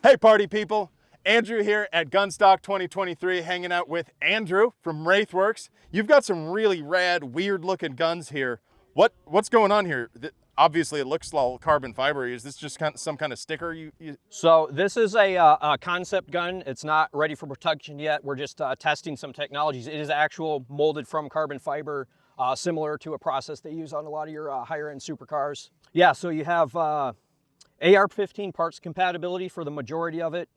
Hey party people, Andrew here at GUNSTOCK23 hanging out with Andrew from Wraithworks. You've got some really rad, weird looking guns here. What's going on here? Obviously it looks all carbon fiber. Is this just some kind of sticker? So this is a concept gun. It's not ready for production yet. We're just testing some technologies. It is actual molded from carbon fiber, similar to a process they use on a lot of your higher end supercars. Yeah, so you have AR-15 parts compatibility for the majority of it,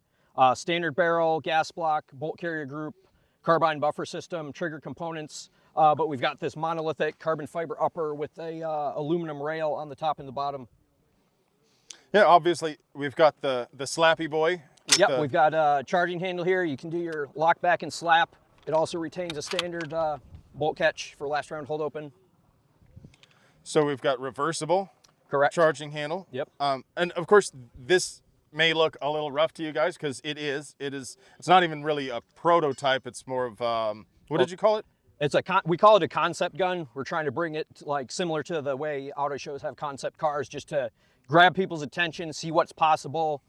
standard barrel, gas block, bolt carrier group, carbine buffer system, trigger components, but we've got this monolithic carbon fiber upper with a aluminum rail on the top and the bottom. Yeah, obviously we've got the slappy boy. Yep, we've got a charging handle here. You can do your lock back and slap. It also retains a standard bolt catch for last round hold open. So we've got reversible. Correct. Charging handle. Yep. And of course, this may look a little rough to you guys because it is. It's not even really a prototype. It's more of what did you call it? We call it a concept gun. We're trying to bring it like similar to the way auto shows have concept cars, just to grab people's attention, see what's possible,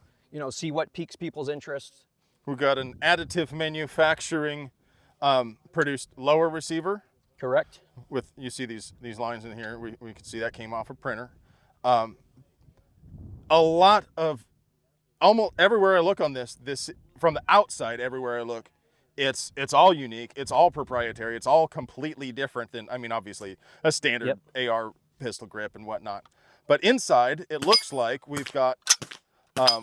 see what piques people's interest. We've got an additive manufacturing produced lower receiver. Correct. With, you see these lines in here. We can see that came off a printer. A lot of, almost everywhere I look on this from the outside, everywhere I look, it's all unique, it's all proprietary, it's all completely different than, I mean, obviously a standard AR pistol grip and whatnot. But inside, it looks like we've got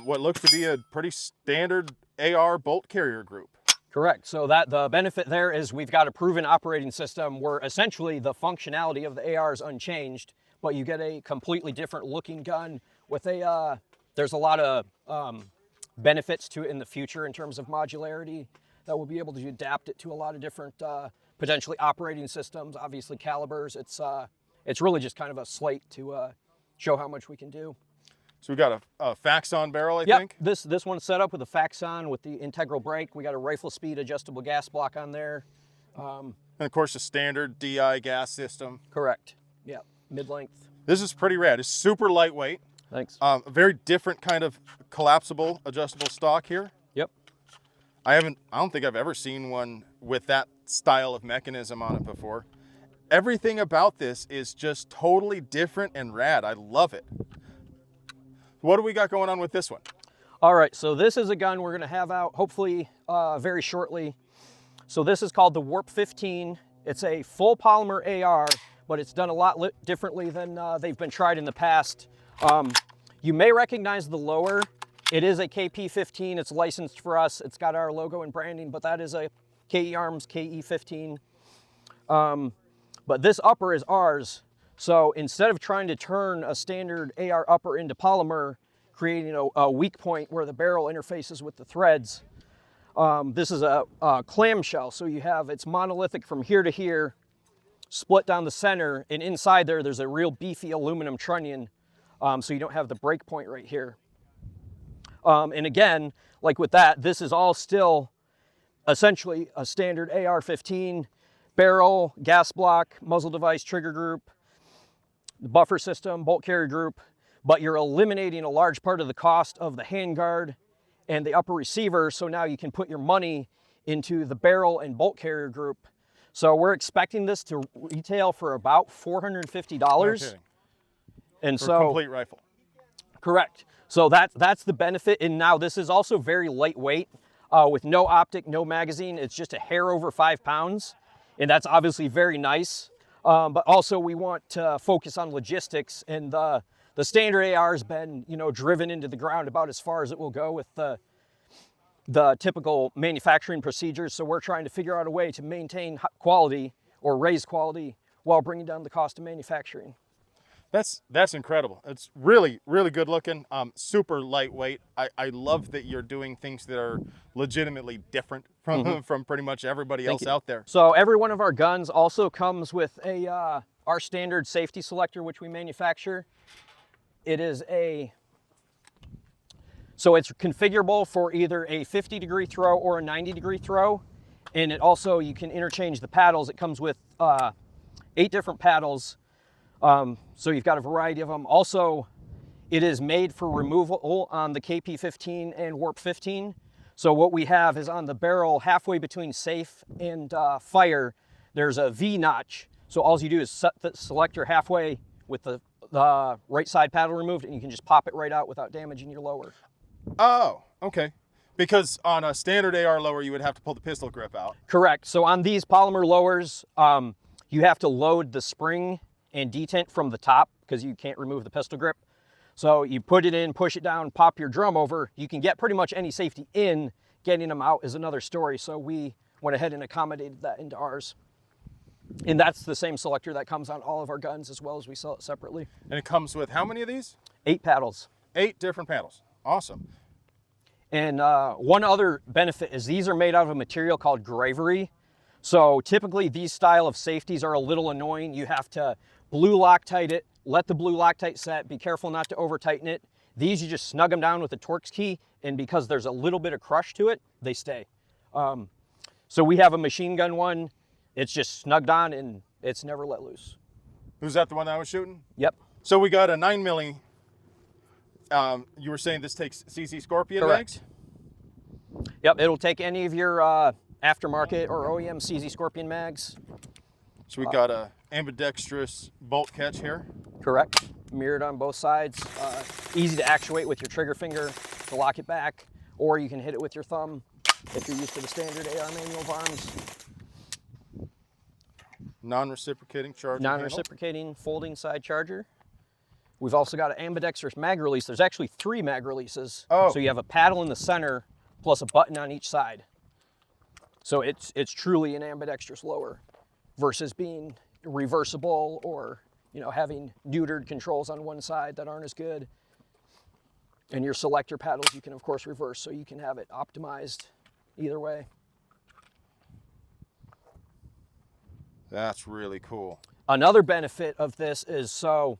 what looks to be a pretty standard AR bolt carrier group. Correct. So that the benefit there is we've got a proven operating system where essentially the functionality of the AR is unchanged, but you get a completely different looking gun with there's a lot of benefits to it in the future in terms of modularity that we'll be able to adapt it to a lot of different potentially operating systems, obviously calibers. It's really just kind of a slate to show how much we can do. So we got a Faxon barrel, I think? This one's set up with a Faxon with the integral brake. We got a rifle speed adjustable gas block on there. And of course a standard DI gas system. Correct. Yeah. Mid-length. This is pretty rad. It's super lightweight. Thanks. A very different kind of collapsible, adjustable stock here. Yep. I don't think I've ever seen one with that style of mechanism on it before. Everything about this is just totally different and rad. I love it. What do we got going on with this one? All right, so this is a gun we're gonna have out hopefully very shortly. So this is called the Warp 15. It's a full polymer AR, but it's done a lot differently than they've been tried in the past. You may recognize the lower. It is a KP15, it's licensed for us. It's got our logo and branding, but that is a KE Arms KE15. But this upper is ours. So instead of trying to turn a standard AR upper into polymer, creating a weak point where the barrel interfaces with the threads, this is a clamshell. So you have, it's monolithic from here to here, split down the center, and inside there's a real beefy aluminum trunnion, so you don't have the break point right here. And again, like with that, this is all still essentially a standard AR-15 barrel, gas block, muzzle device, trigger group, the buffer system, bolt carrier group, but you're eliminating a large part of the cost of the handguard and the upper receiver, so now you can put your money into the barrel and bolt carrier group. So we're expecting this to retail for about $450. No kidding. And for a complete rifle. Correct. So that's the benefit. And now this is also very lightweight with no optic, no magazine. It's just a hair over 5 pounds. And that's obviously very nice. But also we want to focus on logistics, and the standard AR has been, driven into the ground about as far as it will go with the typical manufacturing procedures. So we're trying to figure out a way to maintain quality or raise quality while bringing down the cost of manufacturing. That's incredible. It's really, really good looking, super lightweight. I love that you're doing things that are legitimately different from, from pretty much everybody else out there. So every one of our guns also comes with our standard safety selector, which we manufacture. It is so it's configurable for either a 50-degree throw or a 90-degree throw. And it also, you can interchange the paddles. It comes with 8 different paddles. So you've got a variety of them. Also, It is made for removal on the KP15 and Warp 15. So what we have is on the barrel halfway between safe and fire, there's a V notch. So all you do is set the selector halfway with the right side paddle removed, and you can just pop it right out without damaging your lower. Oh, okay. Because on a standard AR lower, you would have to pull the pistol grip out. Correct. So on these polymer lowers, you have to load the spring and detent from the top because you can't remove the pistol grip. So you put it in, push it down, pop your drum over. You can get pretty much any safety in. Getting them out is another story. So we went ahead and accommodated that into ours. And that's the same selector that comes on all of our guns as well as we sell it separately. And it comes with how many of these? 8 paddles. 8 different paddles. Awesome. And one other benefit is these are made out of a material called gravery. So typically these style of safeties are a little annoying. You have to blue Loctite it, let the blue Loctite set, be careful not to over tighten it. These you just snug them down with the Torx key, and because there's a little bit of crush to it, they stay. So we have a machine gun one. It's just snugged on and it's never let loose. Was that the one I was shooting? Yep. So we got a 9 milli. You were saying this takes CZ Scorpion Correct. mags? Yep, it'll take any of your aftermarket or OEM CZ Scorpion mags. So we got a ambidextrous bolt catch here. Correct. Mirrored on both sides. Easy to actuate with your trigger finger to lock it back, or you can hit it with your thumb if you're used to the standard AR manual of arms. Non-reciprocating charger. Non-reciprocating folding side charger. We've also got an ambidextrous mag release. There's actually 3 mag releases. Oh. So you have a paddle in the center plus a button on each side. So it's truly an ambidextrous lower versus being reversible or having neutered controls on one side that aren't as good. And your selector paddles you can of course reverse, so you can have it optimized either way. That's really cool. Another benefit of this is, so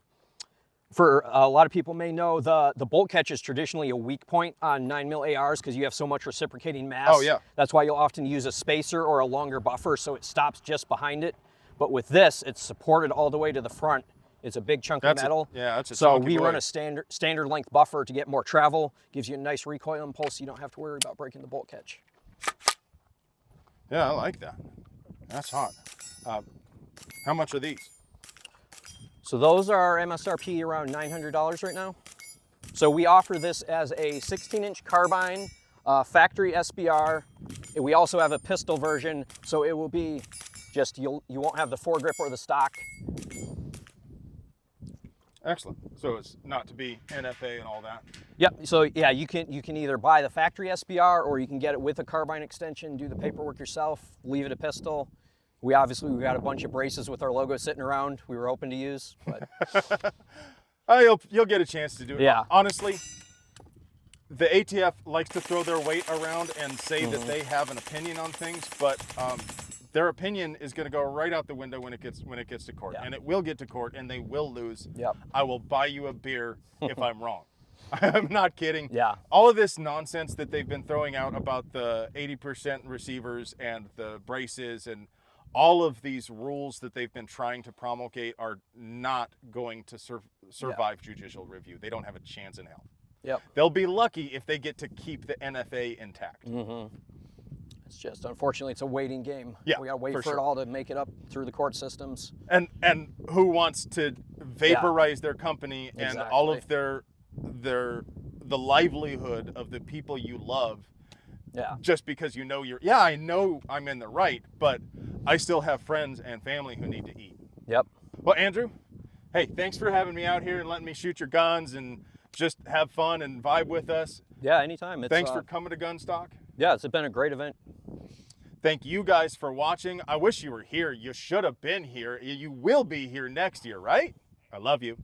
for a lot of people may know, the bolt catch is traditionally a weak point on 9mm ARs because you have so much reciprocating mass. Oh, yeah. That's why you'll often use a spacer or a longer buffer so it stops just behind it. But with this, it's supported all the way to the front. It's a big chunk of metal. That's a So chunky we boy. run a standard length buffer to get more travel. Gives you a nice recoil impulse so you don't have to worry about breaking the bolt catch. Yeah, I like that. That's hot. How much are these? So those are MSRP around $900 right now. So we offer this as a 16-inch carbine, factory SBR. And we also have a pistol version, so it will be just, you won't have the foregrip or the stock. Excellent. So it's not to be NFA and all that. Yep. So yeah, you can either buy the factory SBR or you can get it with a carbine extension, do the paperwork yourself, leave it a pistol. We got a bunch of braces with our logo sitting around. We were hoping to use, but You'll get a chance to do it. Yeah. Honestly, the ATF likes to throw their weight around and say that they have an opinion on things, but their opinion is going to go right out the window when it gets to court, and it will get to court, and they will lose. Yep. I will buy you a beer if I'm wrong. I'm not kidding. Yeah. All of this nonsense that they've been throwing out about the 80% receivers and the braces and all of these rules that they've been trying to promulgate are not going to survive judicial review. They don't have a chance in hell. Yep. They'll be lucky if they get to keep the NFA intact. It's just, unfortunately, it's a waiting game. Yeah, we got to wait for for sure. it all to make it up through the court systems. And who wants to vaporize their company and all of the livelihood of the people you love? Yeah. Just because I know I'm in the right, but I still have friends and family who need to eat. Yep. Well, Andrew, hey, thanks for having me out here and letting me shoot your guns and just have fun and vibe with us. Yeah, anytime. Thanks for coming to Gunstock. Yeah, it's been a great event. Thank you guys for watching. I wish you were here. You should have been here. You will be here next year, right? I love you.